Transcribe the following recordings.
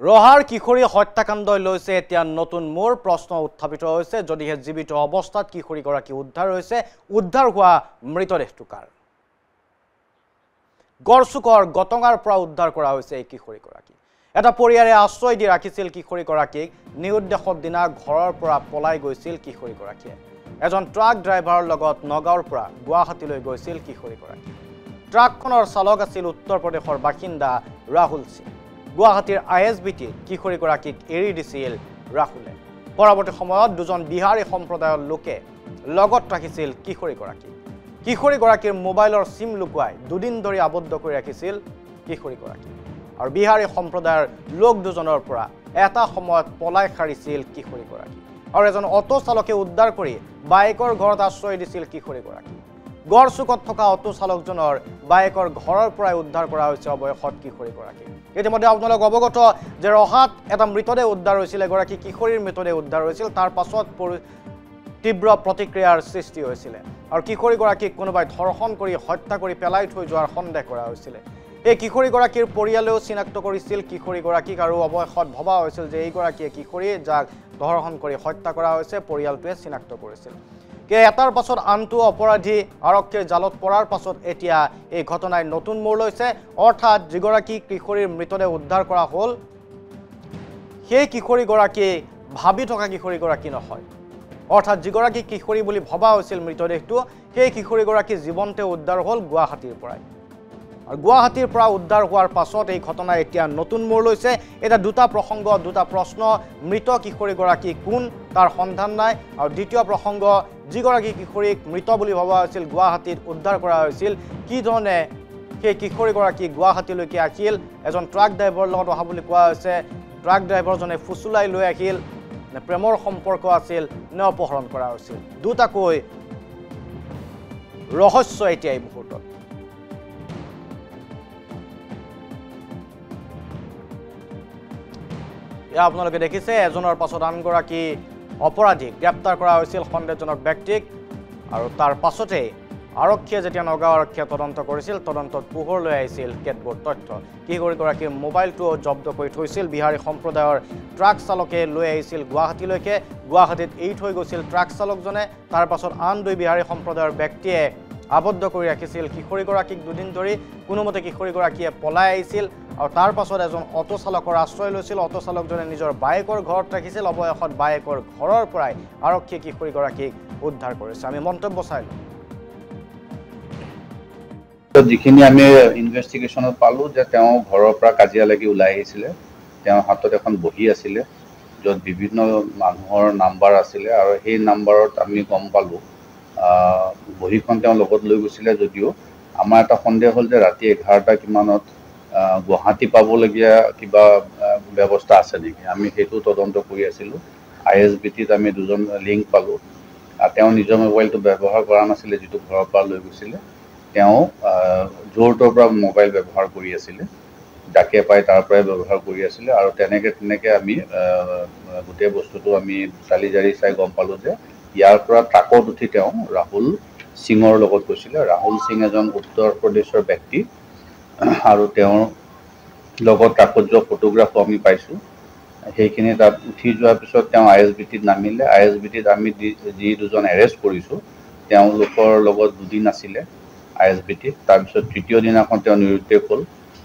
ৰহাৰ কিশোৰী হত্যাকাণ্ডই লৈছে এতিয়া নতুন মোৰ প্ৰশ্ন উত্থাপিত হৈছে যদিহে জীৱিত অৱস্থাত কিশোৰীগৰাকী উদ্ধাৰ হৈছে উদ্ধাৰ হোৱা মৃতদেহটো কাৰ গড়চুকৰ গটঙাৰ পৰা উদ্ধাৰ কৰা হৈছে এই কিশোৰীগৰাকী এটা পৰিয়ালে আশ্ৰয় দি ৰাখিছিল কিশোৰীগৰাকীক নিউদ্দেশৰ দিনা ঘৰৰ পৰা পলাই গৈছিল কিশোৰীগৰাকীয়ে এজন ট্ৰাক ড্ৰাইভাৰৰ লগত নগাঁৱৰ পৰা গুৱাহাটীলৈ গৈছিল কিশোৰীগৰাকী ট্ৰাকখনৰ চালক আছিল উত্তৰ প্ৰদেশৰ বাসিন্দা ৰাহুল সিং গুৱাহাটীৰ আইএছবিটি কিশোৰীগৰাকীক এৰি দিছিল ৰাহুলে পৰৱৰ্তী সময়ত দুজন বিহাৰী সম্প্ৰদায়ৰ লোকে লগত ৰাখিছিল কিশোৰীগৰাকীৰ মোবাইলৰ সিম লুকুৱাই দুদিন ধৰি আবদ্ধ কৰি ৰাখিছিল কিশোৰীগৰাকী আৰু বিহাৰী সম্প্ৰদায়ৰ লোক দুজনৰ পৰা এটা সময়ত পলাই সাৰিছিল কিশোৰীগৰাকী আৰু এজন অটো চালকে উদ্ধাৰ কৰি বাইকৰ ঘৰত আশ্ৰয় দিছিল কিশোৰীগৰাকী গড়চুকত থকা অটো চালকজনৰ বাইকৰ ঘৰৰ পৰাই উদ্ধাৰ কৰা হৈছে অৱয়সত কিশোৰীগৰাকী ইতিমধ্যে আপোনালোক অৱগত যে ৰহাত এটা মৃতদেহ উদ্ধাৰ হৈছিল এগৰাকী কিশোৰীৰ মৃতদেহ উদ্ধাৰ হৈছিল তাৰ পাছত তীব্ৰ প্ৰতিক্ৰিয়াৰ সৃষ্টি হৈছিল আৰু কিশোৰীগৰাকীক কোনোবাই ধৰ্ষণ কৰি হত্যা কৰি পেলাই থৈ যোৱাৰ সন্দেহ কৰা হৈছিল এই কিশোৰীগৰাকীৰ পৰিয়ালেও চিনাক্ত কৰিছিল কিশোৰীগৰাকীক আৰু অৱয়সত ভবা হৈছিল যে এইগৰাকীয়ে কিশোৰী যাক ধৰ্ষণ কৰি হত্যা কৰা হৈছে পৰিয়ালটোৱে চিনাক্ত কৰিছিল এটাৰ পাছত আনটো অপৰাধী আৰক্ষীৰ জালত পৰাৰ পাছত এতিয়া এই ঘটনাই নতুন মোৰ লৈছে অৰ্থাৎ যিগৰাকী কিশোৰীৰ মৃতদেহ উদ্ধাৰ কৰা হ'ল সেই কিশোৰীগৰাকী ভাবি থকা কিশোৰীগৰাকী নহয় অৰ্থাৎ যিগৰাকী কিশোৰী বুলি ভবা হৈছিল মৃতদেহটো সেই কিশোৰীগৰাকী জীৱন্তে উদ্ধাৰ হ'ল গুৱাহাটীৰ পৰাই আৰু গুৱাহাটীৰ পৰা উদ্ধাৰ হোৱাৰ পাছত এই ঘটনা এতিয়া নতুন মোৰ লৈছে এটা দুটা প্ৰসংগ দুটা প্ৰশ্ন মৃত কিশোৰীগৰাকী কোন তাৰ সন্ধান নাই আৰু দ্বিতীয় প্ৰসংগ যিগৰাকী কিশোৰীক মৃত বুলি ভবা হৈছিল গুৱাহাটীত উদ্ধাৰ কৰা হৈছিল কি ধৰণে সেই কিশোৰীগৰাকী গুৱাহাটীলৈকে আহিল এজন ট্ৰাক ড্ৰাইভাৰৰ লগত অহা বুলি কোৱা হৈছে ট্ৰাক ড্ৰাইভাৰজনে ফুচুলাই লৈ আহিল নে প্ৰেমৰ সম্পৰ্ক আছিল নে অপহৰণ কৰা হৈছিল দুটাকৈ ৰহস্য এতিয়া এই মুহূৰ্তত আপোনালোকে দেখিছে এজনৰ পাছত আনগৰাকী অপৰাধীক গ্ৰেপ্তাৰ কৰা হৈছিল সন্দেহজনক ব্যক্তিক আৰু তাৰ পাছতে আৰক্ষীয়ে যেতিয়া নগাঁও আৰক্ষীয়ে তদন্ত কৰিছিল তদন্তত পোহৰ লৈ আহিছিল কেতবোৰ তথ্য কিশোৰীগৰাকীৰ মোবাইলটো জব্দ কৰি থৈছিল বিহাৰী সম্প্ৰদায়ৰ ট্ৰাক চালকে লৈ আহিছিল গুৱাহাটীলৈকে গুৱাহাটীত এৰি থৈ গৈছিল ট্ৰাক চালকজনে তাৰ পাছত আন দুই বিহাৰী সম্প্ৰদায়ৰ ব্যক্তিয়ে আবদ্ধ কৰি ৰাখিছিল কিশোৰীগৰাকীক দুদিন ধৰি কোনোমতে কিশোৰীগৰাকীয়ে পলাই আহিছিল আৰু তাৰ পাছত এজন অটো চালকৰ আশ্ৰয় লৈছিল অটো চালকজনে নিজৰ বাইকৰ ঘৰত ৰাখিছিল অৱয়সত বাইকৰ ঘৰৰ পৰাই আৰক্ষীয়ে কিশোৰীগৰাকীক উদ্ধাৰ কৰিছে আমি মন্তব্য চাই লওঁ যিখিনি আমি ইনভেষ্টিগেশ্যনত পালোঁ যে তেওঁ ঘৰৰ পৰা কাজিয়া লাগি ওলাই আহিছিলে তেওঁৰ হাতত এখন বহী আছিলে য'ত বিভিন্ন মানুহৰ নাম্বাৰ আছিলে আৰু সেই নাম্বাৰত আমি গম পালোঁ বহীখন তেওঁ লগত লৈ গৈছিলে যদিও আমাৰ এটা সন্দেহ হ'ল যে ৰাতি 11টা কিমানত গুৱাহাটী পাবলগীয়া কিবা ব্যৱস্থা আছে নেকি আমি সেইটো তদন্ত কৰি আছিলোঁ আইএছবিটিত আমি দুজন লিংক পালোঁ তেওঁ নিজৰ মোবাইলটো ব্যৱহাৰ কৰা নাছিলে যিটো ঘৰৰ পৰা লৈ গৈছিলে তেওঁ জোৰটোৰ পৰা মোবাইল ব্যৱহাৰ কৰি আছিলে যাকে পাই তাৰ পৰাই ব্যৱহাৰ কৰি আছিলে আৰু তেনেকৈ আমি গোটেই বস্তুটো আমি চালি জাৰি চাই গম পালোঁ যে ইয়াৰ পৰা ট্ৰাকত উঠি তেওঁ ৰাহুল সিঙৰ লগত গৈছিলে ৰাহুল সিং এজন উত্তৰ প্ৰদেশৰ ব্যক্তি আৰু তেওঁৰ লগত ট্ৰাকত যোৱা ফটোগ্ৰাফো আমি পাইছোঁ সেইখিনি তাত উঠি যোৱাৰ পিছত তেওঁ আইএছবিটিত নামিলে আইএছবিটিত আমি যি দুজন এৰেষ্ট কৰিছোঁ তেওঁলোকৰ লগত দুদিন আছিলে আইএছবিটিত তাৰপিছত তৃতীয় দিনাখন তেওঁ নিৰুদ্দেশ হ'ল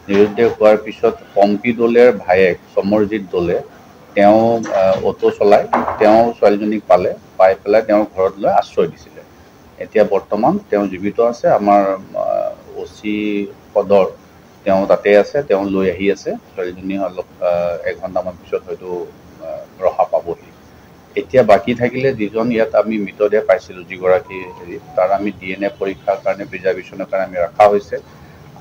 নিৰুদ্দেশ হোৱাৰ পিছত পম্পী দলেৰ ভায়েক সমৰজিৎ দলে তেওঁ অটো চলাই তেওঁ ছোৱালীজনীক পাই পেলাই তেওঁৰ ঘৰত লৈ আশ্ৰয় দিছিলে এতিয়া বৰ্তমান তেওঁ জীৱিত আছে আমাৰ অচি পদৰ তেওঁ তাতে আছে তেওঁ লৈ আহি আছে ছোৱালীজনী অলপ এঘণ্টামান পিছত হয়তো ৰহা পাবহি এতিয়া বাকী থাকিলে যিজন ইয়াত আমি মৃতদেহ পাইছিলোঁ যিগৰাকী তাৰ আমি DNA পৰীক্ষাৰ কাৰণে প্ৰিজাৰ্ভেশ্যনৰ কাৰণে আমি ৰখা হৈছে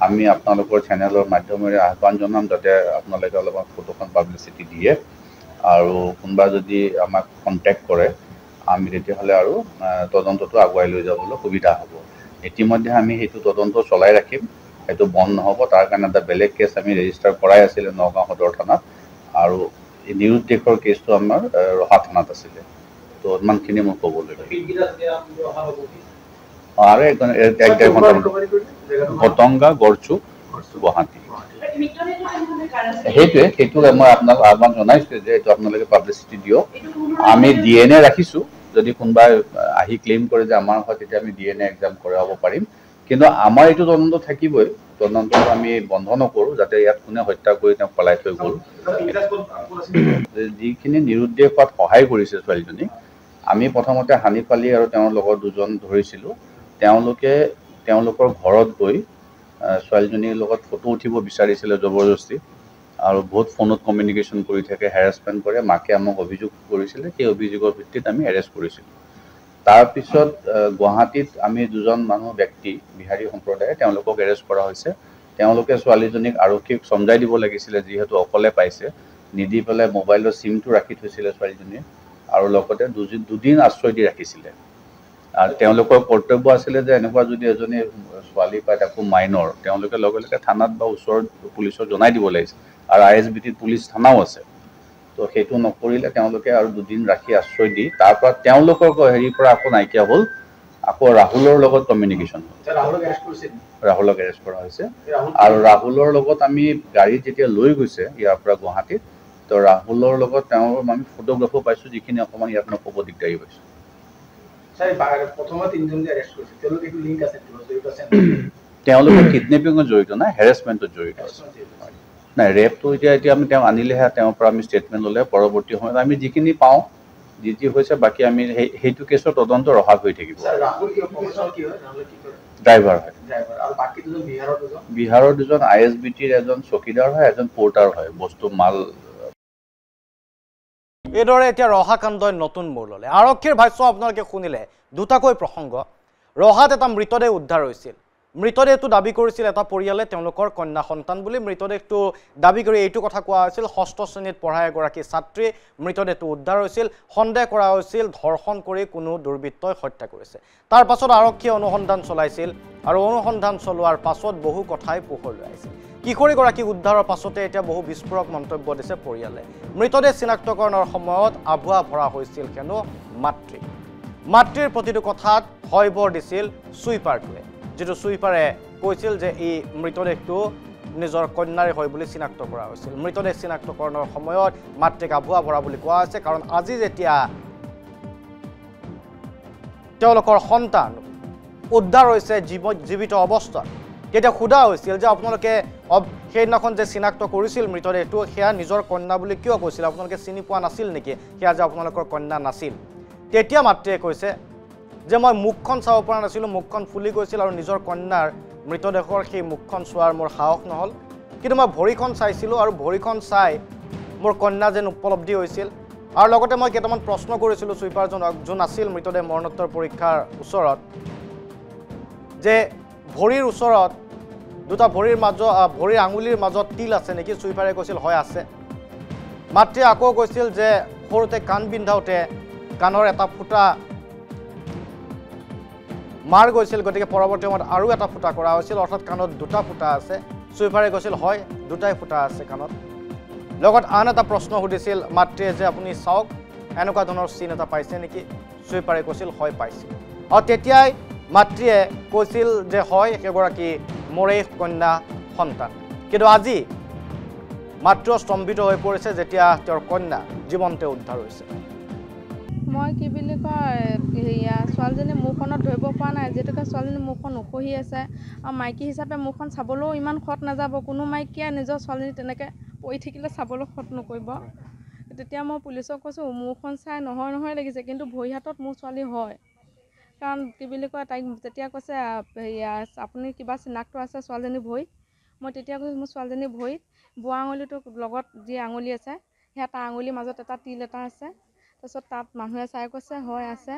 আমি আপোনালোকৰ চেনেলৰ মাধ্যমেৰে আহ্বান জনাম যাতে আপোনালোকে অলপমান ফটোখন পাব্লিচিটি দিয়ে আৰু কোনোবা যদি আমাক কণ্টেক্ট কৰে আমি তেতিয়াহ'লে আৰু তদন্তটো আগুৱাই লৈ যাবলৈ সুবিধা হ'ব ইতিমধ্যে আমি সেইটো তদন্ত চলাই ৰাখিম সেইটো বন্ধ নহ'ব তাৰ কাৰণে এটা বেলেগ কেছ আমি ৰেজিষ্টাৰ কৰাই আছিলে নগাঁও সদৰ থানাত আৰু এই নিৰুদ্দেশৰ কেছটো আমাৰ ৰহা থানাত আছিলে তো ইমানখিনি মই ক'বলৈ আৰু গটঙা গড়চুক গুৱাহাটী সেইটোৱে মই আপোনাক আহ্বান জনাইছোঁ যে এইটো আপোনালোকে পাব্লিচিটি দিয়ক আমি DNA ৰাখিছোঁ যদি কোনোবাই আহি ক্লেইম কৰে যে আমাৰ হয় তেতিয়া আমি DNA এক্সাম কৰাব পাৰিম কিন্তু আমাৰ এইটো তদন্ত থাকিবই তদন্ত আমি বন্ধ নকৰোঁ যাতে ইয়াত কোনে হত্যা কৰি তেওঁক পলাই থৈ গ'ল যিখিনি নিৰুদ্দেশ হোৱাত সহায় কৰিছে ছোৱালীজনীক আমি প্ৰথমতে হানিফ আলী আৰু তেওঁৰ লগত দুজন ধৰিছিলোঁ তেওঁলোকৰ ঘৰত গৈ ছোৱালীজনীৰ লগত ফটো উঠিব বিচাৰিছিলে জবৰদস্তি আৰু বহুত ফোনত কমিউনিকেশ্যন কৰি থাকে হেৰাছমেণ্ট কৰে মাকে আমাক অভিযোগ কৰিছিলে সেই অভিযোগৰ ভিত্তিত আমি এৰেষ্ট কৰিছিলোঁ তাৰপিছত গুৱাহাটীত আমি দুজন ব্যক্তি বিহাৰী সম্প্ৰদায়ে তেওঁলোকক এৰেষ্ট কৰা হৈছে তেওঁলোকে ছোৱালীজনীক আৰক্ষীক চমজাই দিব লাগিছিলে যিহেতু অকলে পাইছে নিদি পেলাই মোবাইলৰ চিমটো ৰাখি থৈছিলে ছোৱালীজনীয়ে আৰু লগতে দুদিন আশ্ৰয় দি ৰাখিছিলে আৰু তেওঁলোকৰ কৰ্তব্য আছিলে যে এনেকুৱা যদি এজনী ছোৱালী পায় তাকো মাইনৰ তেওঁলোকে লগে লগে থানাত বা ওচৰত পুলিচক জনাই দিব লাগিছিল আৰু ISBTত পুলিচ থানাও আছে তো সেইটো নকৰিলে তেওঁলোকে আৰু দুদিন ৰাখি আশ্ৰয় দি তাৰ পৰা তেওঁলোকৰ হেৰিৰ পৰা আকৌ নাইকিয়া হ'ল আকৌ ৰাহুলৰ লগত কমিউনিকেশ্যন ৰাহুলক এৰেষ্ট কৰা হৈছে আৰু ৰাহুলৰ লগত আমি গাড়ী যেতিয়া লৈ গৈছে ইয়াৰ পৰা গুৱাহাটীত তো ৰাহুলৰ লগত তেওঁৰ আমি ফটোগ্ৰাফো পাইছোঁ যিখিনি অকণমান ইয়াত নক'ব দিগদাৰী পাইছোঁ তেওঁলোকে কিডনেপিঙত জড়িত নাই হেৰেছমেণ্টত জড়িত আছে নাই ৰেপটো এতিয়া আমি তেওঁ আনিলেহে তেওঁৰ পৰা আমি ষ্টেটমেণ্ট ল'লে পৰৱৰ্তী সময়ত আমি যিখিনি পাওঁ যি হৈছে বাকী আমি সেইটো কেছৰ তদন্ত ৰহাত হৈ থাকিব ড্ৰাইভাৰ হয় বিহাৰৰ দুজন ISBTৰ এজন চকীদাৰ হয় এজন পৰ্টাৰ হয় বস্তু মাল এইদৰে এতিয়া ৰহাকাণ্ডই নতুন মূৰ ল'লে আৰক্ষীৰ ভাষ্য আপোনালোকে শুনিলে দুটাকৈ প্ৰসংগ ৰহাত এটা মৃতদেহ উদ্ধাৰ হৈছিল মৃতদেহটো দাবী কৰিছিল এটা পৰিয়ালে তেওঁলোকৰ কন্যা সন্তান বুলি মৃতদেহটো দাবী কৰি এইটো কথা কোৱা হৈছিল ষষ্ঠ শ্ৰেণীত পঢ়া এগৰাকী ছাত্ৰী মৃতদেহটো উদ্ধাৰ হৈছিল সন্দেহ কৰা হৈছিল ধৰ্ষণ কৰি কোনো দুৰ্বৃত্তই হত্যা কৰিছে তাৰ পাছত আৰক্ষীয়ে অনুসন্ধান চলাইছিল আৰু অনুসন্ধান চলোৱাৰ পাছত বহু কথাই পোহৰলৈ আহিছিল কিশোৰীগৰাকীক উদ্ধাৰৰ পাছতে এতিয়া বহু বিস্ফোৰক মন্তব্য দিছে পৰিয়ালে মৃতদেহ চিনাক্তকৰণৰ সময়ত আভুৱা ভৰা হৈছিল হেনো মাতৃৰ প্ৰতিটো কথাত হয়বৰ দিছিল সুইপাৰটোৱে যেটো সুইপাৰে কৈছিল যে এই মৃতদেহটো নিজৰ কন্যাৰে হয় বুলি চিনাক্ত কৰা হৈছিল মৃতদেহ চিনাক্তকৰণৰ সময়ত মাতৃক আভুৱা ভৰা বুলি কোৱা হৈছে কাৰণ আজি যেতিয়া তেওঁলোকৰ সন্তান উদ্ধাৰ হৈছে জীৱিত অৱস্থাত তেতিয়া সোধা হৈছিল যে আপোনালোকে সেইদিনাখন যে চিনাক্ত কৰিছিল মৃতদেহটো সেয়া নিজৰ কন্যা বুলি কিয় কৈছিল আপোনালোকে চিনি পোৱা নাছিল নেকি সেয়া যে আপোনালোকৰ কন্যা নাছিল তেতিয়া মাতৃয়ে কৈছে যে মই মুখখন চাব পৰা নাছিলোঁ মুখখন ফুলি গৈছিল আৰু নিজৰ কন্যাৰ মৃতদেহৰ সেই মুখখন চোৱাৰ মোৰ সাহস নহ'ল কিন্তু মই ভৰিখন চাইছিলোঁ আৰু ভৰিখন চাই মোৰ কন্যা যেন উপলব্ধি হৈছিল আৰু লগতে মই কেইটামান প্ৰশ্ন কৰিছিলোঁ সুইপাৰজনক যোন আছিল মৃতদেহ মৰণোত্তৰ পৰীক্ষাৰ ওচৰত যে ভৰিৰ ওচৰত দুটা ভৰিৰ আঙুলিৰ মাজত তিল আছে নেকি সুইপাৰে কৈছিল হয় আছে মাতৃয়ে আকৌ কৈছিল যে সৰুতে কাণ বিন্ধাওঁতে কাণৰ এটা ফুটা মাৰ গৈছিল গতিকে পৰৱৰ্তী সময়ত আৰু এটা ফুটা কৰা হৈছিল অৰ্থাৎ কাণত দুটা ফুটা আছে সুইপাৰে কৈছিল হয় দুটাই ফুটা আছে কাণত লগত আন এটা প্ৰশ্ন সুধিছিল মাতৃয়ে যে আপুনি চাওক এনেকুৱা ধৰণৰ চিন এটা পাইছে নেকি সুইপাৰে কৈছিল হয় পাইছিল আৰু তেতিয়াই মাতৃয়ে কৈছিল যে হয় সেইগৰাকী মোৰেই কন্যা সন্তান কিন্তু আজি মাতৃ স্তম্ভিত হৈ পৰিছে যেতিয়া তেওঁৰ কন্যা জীৱন্তে উদ্ধাৰ হৈছে মই কি বুলি কয় ছোৱালীজনী মুখখনত ধৰিব পৰা নাই যিহেতুকে ছোৱালীজনী মুখখন উখহি আছে আৰু মাইকী হিচাপে মুখখন চাবলৈও ইমান খত নাযাব কোনো মাইকীয়ে নিজৰ ছোৱালীজনী তেনেকৈ পৰি থাকিলে চাবলৈ খত নকৰিব তেতিয়া মই পুলিচক কৈছোঁ মুখখন চাই নহয় লাগিছে কিন্তু ভৰি হাতত মোৰ ছোৱালী হয় কাৰণ কি বুলি কয় তাইক যেতিয়া কৈছে আপুনি কিবা চিনাক্ত আছে ছোৱালীজনীৰ ভৰিত মই তেতিয়া কৈছোঁ মোৰ ছোৱালীজনীৰ ভৰিত বুঢ়া আঙুলিটোৰ লগত যি আঙুলি আছে সেয়া তাৰ আঙুলিৰ মাজত এটা তিল এটা আছে তাৰপিছত তাত মানুহে চাই কৈছে হয় আছে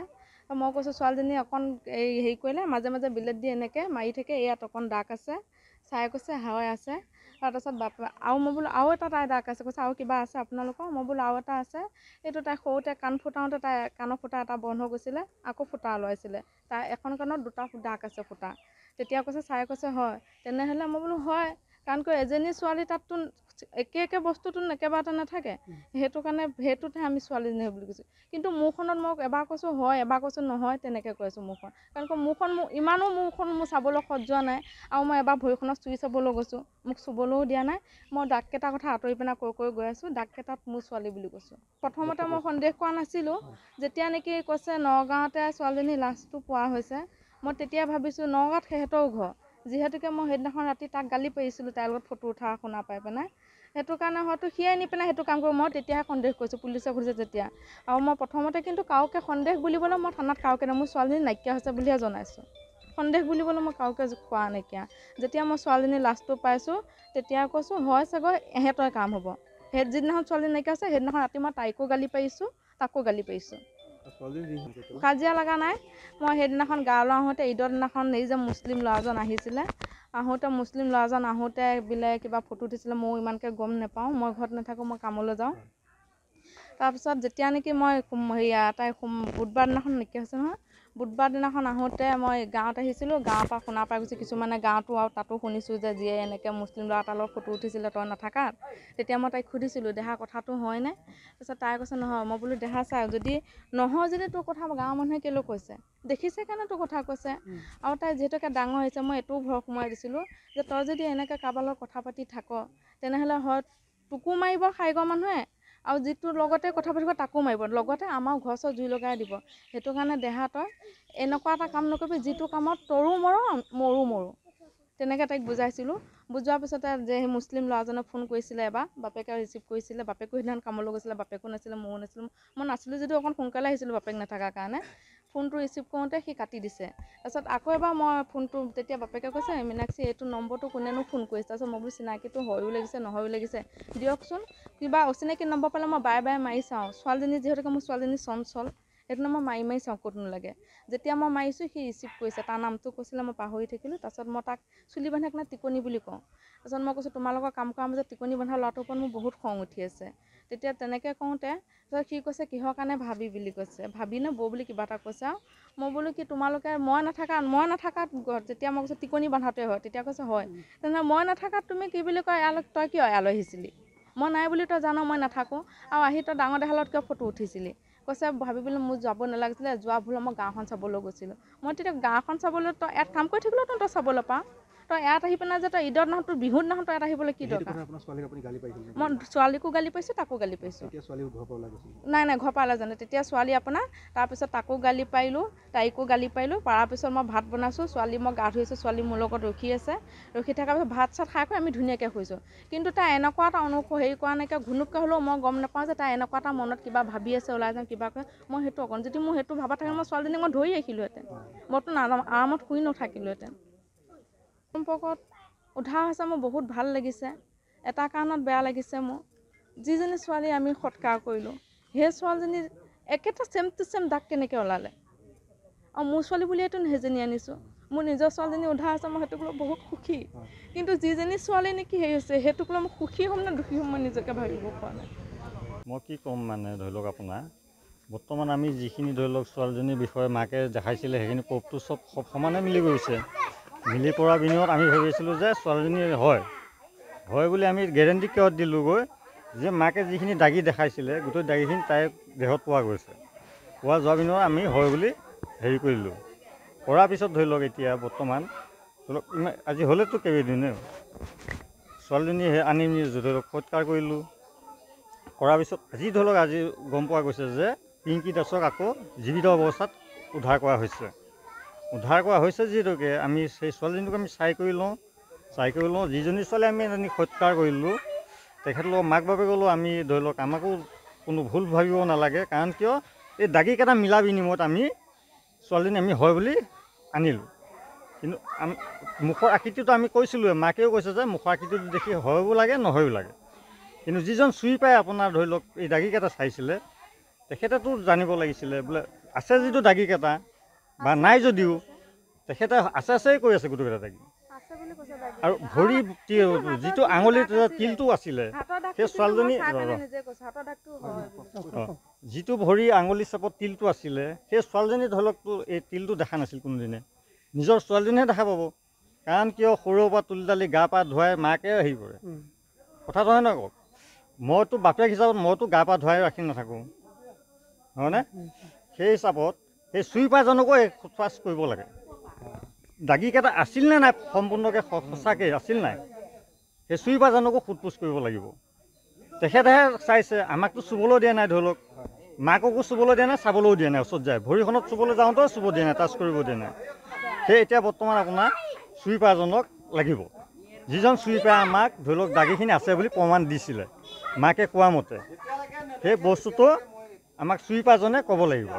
মই কৈছোঁ ছোৱালীজনী অকণ এই হেৰি কৰিলে মাজে মাজে বিলেট দি এনেকৈ মাৰি থাকে ইয়াত অকণ দাগ আছে চাই কৈছে হয় আছে তাৰপাছত আৰু মই বোলো আৰু এটা তাই দাগ আছে কৈছে আৰু কিবা আছে আপোনালোকৰ মই বোলো আৰু এটা আছে এইটো তাই সৰুতে কাণ ফুটাওঁতে তাই কাণৰ ফুটা এটা বন্ধ হৈ গৈছিলে আকৌ ফুটা ওলাইছিলে তাই এখন কাণত দুটা দাগ আছে ফুটা তেতিয়া কৈছে চাই কৈছে হয় তেনেহ'লে মই বোলো হয় কাৰণ এজনী ছোৱালী তাততো একে বস্তুটো একেবাৰতে নাথাকে সেইটো কাৰণে সেইটোতহে আমি ছোৱালীজনী বুলি কৈছোঁ কিন্তু মোৰখনত মই এবাৰ কৈছোঁ হয় এবাৰ কৈছোঁ নহয় তেনেকৈ কৈ আছোঁ মোৰখন কাৰণ মোৰখন ইমানো মোৰখন মোৰ চাবলৈ সজোৱা নাই আৰু মই এবাৰ ভৰিখনত চুই চাবলৈ গৈছোঁ মোক চুবলৈও দিয়া নাই মই দাগকেইটাৰ কথা আঁতৰি পিনে কৈ গৈ আছোঁ দাগকেইটাত মোৰ ছোৱালী বুলি কৈছোঁ প্ৰথমতে মই সন্দেহ কৰা নাছিলোঁ যেতিয়া নেকি কৈছে নগাঁৱতে ছোৱালীজনী লাছটো পোৱা হৈছে মই তেতিয়া ভাবিছোঁ নগাঁৱত সিহঁতৰ ঘৰ যিহেতুকে মই সেইদিনাখন ৰাতি তাক গালি পাৰিছিলোঁ তাইৰ লগত ফটো উঠা শুনা পাই পিনে সেইটো কাৰণে হয়তো সিয়ে নি পিনে সেইটো কাম কৰোঁ মই তেতিয়াহে সন্দেহ কৰিছোঁ পুলিচে সুধিছে তেতিয়া আৰু মই প্ৰথমতে কিন্তু কাওকে সন্দেহ বুলিবলৈ মই থানাত কাওকে মোৰ ছোৱালীজনী নাইকিয়া হৈছে বুলিহে জনাইছোঁ সন্দেহ বুলিবলৈ মই কাওকে কোৱা নাইকিয়া যেতিয়া মই ছোৱালীজনী লাছটো পাইছোঁ তেতিয়া কৈছোঁ হয় চাগৈ এহেঁতৰে কাম হ'ব যিদিনাখন ছোৱালী নাইকিয়া আছে সেইদিনাখন ৰাতি মই তাইকো গালি পাৰিছোঁ তাকো গালি পাৰিছোঁ কাজিয়া লগা নাই মই সেইদিনাখন গাঁৱলৈ আহোঁতে ঈদৰ দিনাখন এই যে মুছলিম ল'ৰাজন আহিছিলে আহোঁতে মুছলিম ল'ৰাজন আহোঁতে বোলে কিবা ফটো উঠিছিলে ময়ো ইমানকৈ গম নাপাওঁ মই ঘৰত নাথাকোঁ মই কামলৈ যাওঁ তাৰপিছত যেতিয়া নেকি মই তাই বুধবাৰ দিনাখন নাইকিয়া হৈছে নহয় বুধবাৰ দিনাখন আহোঁতে মই গাঁৱত আহিছিলোঁ গাঁৱৰ পৰা শুনা পাই গৈছোঁ কিছুমানে গাঁৱতো আৰু তাতো শুনিছোঁ যে যিয়ে এনেকৈ মুছলিম ল'ৰা এটাৰ লগত ফটো উঠিছিলে তই নাথাকাত তেতিয়া মই তাইক সুধিছিলোঁ দেহা কথাটো হয়নে তাৰপিছত তাই কৈছে নহয় মই বোলো দেহা চাই যদি নহয় যদি তোৰ কথা গাঁৱৰ মানুহে কেলৈ কৈছে দেখিছে কাৰণে তোৰ কথা কৈছে আৰু তাই যিহেতুকে ডাঙৰ হৈছে মই এইটোও ভয় সোমাই দিছিলোঁ যে তই যদি এনেকৈ কাৰোবাৰ লগত কথা পাতি থাক তেনেহ'লে হয় তোকো মাৰিব খাইগৰ মানুহে আৰু যিটোৰ লগতে কথা পাতিব তাকো মাৰিব লগতে আমাৰ ঘৰ চৰ জুই লগাই দিব সেইটো কাৰণে দেহা তই এনেকুৱা এটা কাম নকৰিবি যিটো কামত তৰো মৰো মৰো তেনেকৈ তাইক বুজাইছিলোঁ বুজোৱাৰ পিছতে যে সেই মুছলিম ল'ৰাজনে ফোন কৰিছিলে এবাৰ বাপেকে ৰিচিভ কৰিছিলে বাপেকো সেইদিনাখন কামলৈ গৈছিলে বাপেকো নাছিলে ময়ো নাছিলোঁ মই নাছিলোঁ যদিও অকণ সোনকালে আহিছিলোঁ বাপেক নাথাকাৰ কাৰণে ফোনটো ৰিচিভ কৰোঁতে সি কাটি দিছে তাৰপিছত আকৌ এবাৰ মই ফোনটো তেতিয়া বাপেকে কৈছে মীনাক্ষী এইটো নম্বৰটো কোনেনো ফোন কৰিছে তাৰপিছত মই বোলো চিনাকিটো হয়ো লাগিছে নহয়ো লাগিছে দিয়কচোন কিবা অচিনাকি নম্বৰ পালে মই বাৰে বাৰে মাৰি চাওঁ ছোৱালীজনী যিহেতুকে মোৰ ছোৱালীজনী চঞ্চল সেইটো মই মাৰি চাওঁ ক'ত নোলাগে যেতিয়া মই মাৰিছোঁ সি ৰিচিভ কৰিছে তাৰ নামটো কৈছিলে মই পাহৰি থাকিলোঁ তাৰপিছত মই তাক চুলি বান্ধে কাৰণে টিকনি বুলি কওঁ তাৰপিছত মই কৈছোঁ তোমালোকৰ কাম কৰাৰ মাজত টিকনি বন্ধা ল'ৰাটোৰ ওপৰত মোৰ বহুত খং উঠি আছে তেতিয়া তেনেকৈ কওঁতে তাৰপিছত সি কৈছে কিহৰ কাৰণে ভাবি বুলি কৈছে ভাবি নে বৌ বুলি কিবা এটা কৈছে আৰু মই বোলো কি তোমালোকে মই নাথাকাত যেতিয়া মই কৈছোঁ টিকনি বান্ধাটোৱে হয় তেতিয়া কৈছে হয় তেনেহ'লে মই নাথাকাত তুমি কি বুলি কয় তই কিয় ইয়ালৈ আহিছিলি মই নাই বুলি তই জানো মই নাথাকোঁ আৰু আহি তই ডাঙৰ দেহাৰ লগত কিয় ফটো উঠিছিলি কৈছে ভাবিবলৈ মোৰ যাব নালাগিছিলে যোৱা ভুল মই গাঁওখন চাবলৈ গৈছিলোঁ মই তেতিয়া গাঁওখন চাবলৈ তই ইয়াত কাম কৰি থাকিলেও তই চাবলৈ পাওঁ তই ইয়াত আহি পিনে যে তই ঈদৰ দিনাখন তোৰ বিহুৰ দিনাখন তই ইয়াত আহিবলৈ কি দৰকাৰ মই ছোৱালীকো গালি পাইছোঁ তাকো গালি পাইছোঁ নাই ঘৰ পৰা ওলাই জানে তেতিয়া ছোৱালী আপোনাৰ তাৰপিছত তাকো গালি পাৰিলোঁ তাইকো গালি পাৰিলোঁ পৰাৰ পিছত মই ভাত বনাইছোঁ ছোৱালী মই গা ধুইছোঁ ছোৱালী মোৰ লগত ৰখি আছে ৰখি থকাৰ পিছত ভাত চাত খাই আমি ধুনীয়াকৈ শুইছোঁ কিন্তু তাই এনেকুৱা এটা হেৰি কৰা নাইকিয়া ঘুনুককৈ হ'লেও মই গম নাপাওঁ যে তাই এনেকুৱা এটা মনত কিবা ভাবি আছে ওলাই যাওঁ কিবা কৰে মই সেইটো অকণ যদি মোৰ সেইটো ভাবা থাকে মই ছোৱালীজনীক মই ধৰি ৰাখিলোঁহেঁতেন মইতো আৰামত শুই নাথাকিলোঁহেঁতেন সম্পৰ্কত উদ্ধাৰ হৈছে মোৰ বহুত ভাল লাগিছে এটা কাৰণত বেয়া লাগিছে মোৰ যিজনী ছোৱালী আমি সৎকাৰ কৰিলোঁ সেই ছোৱালীজনী একেটা ছেম টু ছেম দাগ কেনেকৈ ওলালে আৰু মোৰ ছোৱালী বুলিয়েতো সেইজনী আনিছোঁ মোৰ নিজৰ ছোৱালীজনী উদ্ধাৰ হৈছে মই সেইটোক লৈ বহুত সুখী কিন্তু যিজনী ছোৱালী নেকি হেৰি হৈছে সেইটোক লৈ মই সুখী হ'ম নে দুখী হ'ম মই নিজকে ভাবিব পৰা নাই মই কি ক'ম মানে ধৰি লওক আপোনাৰ বৰ্তমান আমি যিখিনি ধৰি লওক ছোৱালীজনীৰ বিষয়ে মাকে দেখাইছিলে সেইখিনি প্ৰুফটো চব সমানে মিলি গৈছে মিলি পৰাৰ বিনিময়ত আমি ভাবিছিলোঁ যে ছোৱালীজনী হয় বুলি আমি গেৰেণ্টি কিয় দিলোঁগৈ যে মাকে যিখিনি দাগি দেখাইছিলে গোটেই দাগিখিনি তাইৰ দেহত পোৱা গৈছে পোৱা যোৱাৰ বিনিময়ত আমি হয় বুলি হেৰি কৰিলোঁ কৰাৰ পিছত ধৰি লওক এতিয়া বৰ্তমান ধৰি লওক আজি হ'লেতো কেইদিনে ছোৱালীজনী আনি ধৰি লওক সৎকাৰ কৰিলোঁ কৰাৰ পিছত আজি ধৰি লওক আজি গম পোৱা গৈছে যে পিংকী দাসক আকৌ জীৱিত অৱস্থাত উদ্ধাৰ কৰা হৈছে যিহেতুকে আমি সেই ছোৱালীজনীক আমি চাই কৰি লওঁ যিজনী ছোৱালী আমি এজনী সৎকাৰ কৰিলোঁ তেখেতলোকৰ মাক বাপেকলৈও আমি ধৰি লওক আমাকো কোনো ভুল ভাবিব নালাগে কাৰণ কিয় এই দাগীকেইটা মিলা বিনিময়ত আমি ছোৱালীজনী আমি হয় বুলি আনিলোঁ কিন্তু মুখৰ আকৃতিটো আমি কৈছিলোঁৱে মাকেও কৈছে যে মুখৰ আকৃতিটো দেখি হয়ও লাগে নহয়ও লাগে কিন্তু যিজন চুই পাই আপোনাৰ ধৰি লওক এই দাগীকেইটা চাইছিলে তেখেতেতো জানিব লাগিছিলে বোলে আছে যিটো দাগীকেইটা বা নাই যদিও তেখেতে আছেই কৈ আছে গোটেইকেইটা দাগী আৰু ভৰি যিটো আঙুলিত তিলটো আছিলে সেই ছোৱালীজনী যিটো ভৰি আঙুলি চাপত তিলটো আছিলে সেই ছোৱালীজনী ধৰি লওক এই তিলটো দেখা নাছিল কোনোদিনে নিজৰ ছোৱালীজনীহে দেখা পাব কাৰণ কিয় সৰুৰ পৰা তুলি তালি গা পা ধুৱাই মাকে হেৰি কৰে কথাটো হয় নহয় কওক, মইতো বাপেক হিচাপত মইতো গা পা ধুৱাই ৰাখি নাথাকোঁ, হয়নে? সেই হিচাপত সেই চুইপাৰজনকো সোধ-পোছ কৰিব লাগে। দাগীকেইটা আছিল নে নাই সম্পূৰ্ণকৈ সঁচাকৈ আছিল নাই, সেই চুইপাৰজনকো সোধ-পোছ কৰিব লাগিব। তেখেতেহে চাইছে, আমাকতো চুবলৈ দিয়া নাই, ধৰি লওক মাককো চুবলৈ দিয়া নাই, চাবলৈও দিয়া নাই, ওচৰত যায় ভৰিখনত চুবলৈ যাওঁতেও চুব দিয়া নাই, টাচ কৰিব দিয়া নাই। সেই এতিয়া বৰ্তমান আপোনাৰ চুইপাৰজনক লাগিব, যিজন চুইপাৰে আমাক ধৰি লওক দাগীখিনি আছে বুলি প্ৰমাণ দিছিলে মাকে কোৱা মতে। সেই বস্তুটো আমাক চুইপাৰজনে ক'ব লাগিব।